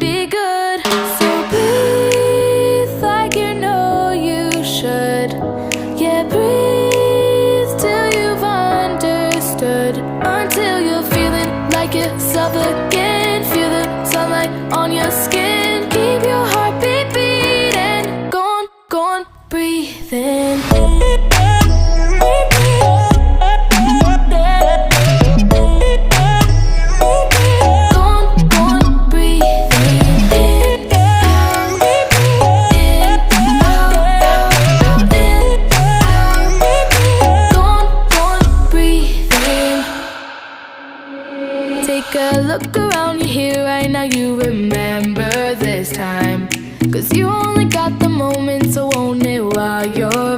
be good. So breathe like you know you should. Yeah, breathe till you've understood. Until you're feeling like yourself again. Feel the sunlight on your skin. Keep your heartbeat beating. Go on, breathe in. Take a look around, you're here right now, you remember this time. 'Cause you only got the moment, so own it while you're